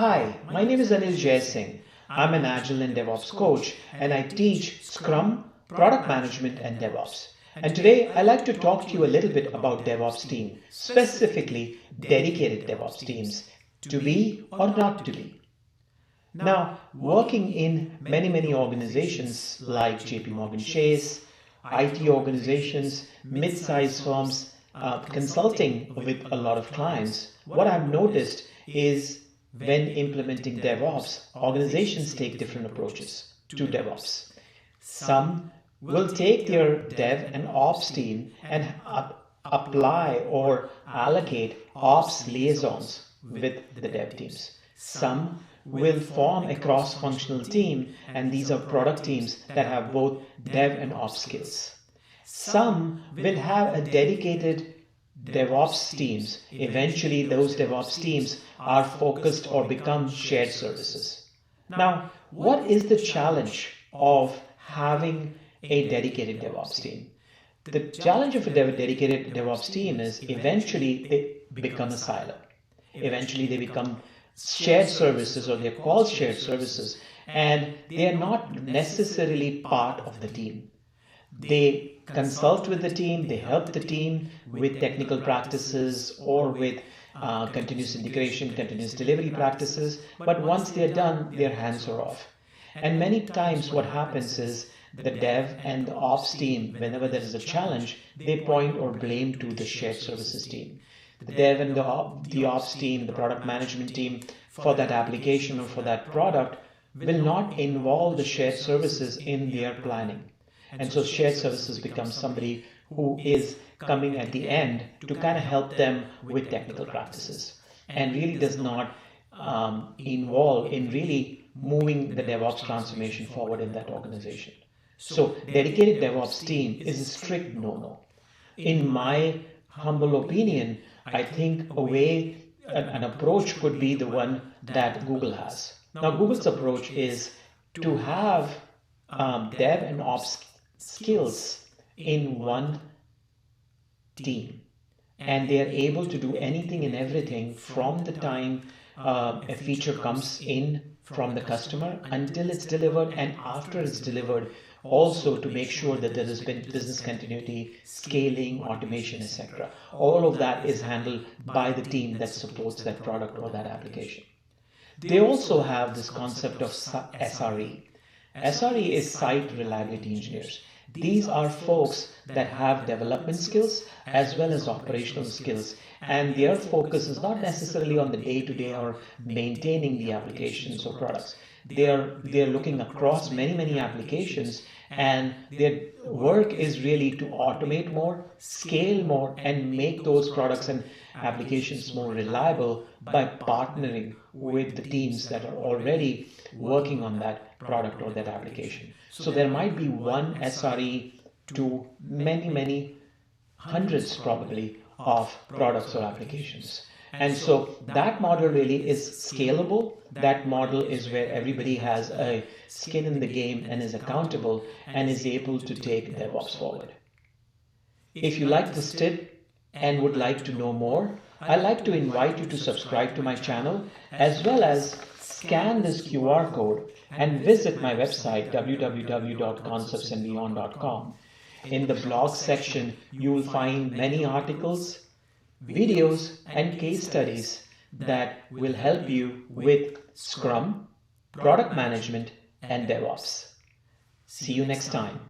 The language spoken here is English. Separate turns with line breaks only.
Hi, my name is Anil Jaisingh. I'm an Agile and DevOps coach and I teach Scrum, Product Management and DevOps. And today I'd like to talk to you a little bit about DevOps team, specifically dedicated DevOps teams, to be or not to be. Now, working in many organizations like JP Morgan Chase, IT organizations, mid-sized firms, consulting with a lot of clients, what I've noticed is when implementing DevOps, organizations take different approaches to DevOps. Some will take their dev and ops team and apply or allocate ops liaisons with the dev teams. Some will form a cross-functional team, and these are product teams that have both dev and ops skills. Some will have a dedicated DevOps teams. Eventually, those DevOps teams are focused or become shared services. Now, what is the challenge of having a dedicated DevOps team? The challenge of a dedicated DevOps team is eventually they become a silo. Eventually, they become shared services, or they're called shared services, and they are not necessarily part of the team. They consult with the team, they help the team with technical practices or with continuous integration, continuous delivery practices, but once they're done, their hands are off. And many times what happens is the dev and the ops team, whenever there is a challenge, they point or blame to the shared services team. The dev and the ops team, the product management team for that application or for that product will not involve the shared services in their planning. And so shared services becomes somebody who is coming at the end to kind of help them with technical practices and really does not involve in really moving the DevOps transformation forward in that organization. So dedicated DevOps team is a strict no-no. In my humble opinion, I think an approach could be the one that Google has. Now, Google's approach is to have dev and ops skills in one team, and they are able to do anything and everything from the time a feature comes in from the customer until it's delivered, and after it's delivered also to make sure that there has been business continuity, scaling, automation, etc. All of that is handled by the team that supports that product or that application. They also have this concept of SRE. SRE is Site Reliability Engineers. These are folks that have development skills as well as operational skills, and their focus is not necessarily on the day-to-day or maintaining the applications or products. They're looking across many applications, and their work is really to automate more, scale more, and make those products and applications more reliable by partnering with the teams that are already working on that product or that application. So there might be one SRE to many hundreds probably of products or applications. And so that model really is scalable. That model is where everybody has a skin in the game and is accountable and is able to take DevOps forward. If you like this tip and would like to know more, I'd like to invite you to subscribe to my channel as well as scan this QR code and visit my website www.conceptsandbeyond.com. In the blog section, you will find many articles, videos, and case studies that will help you with Scrum, product management, and DevOps. See you next time.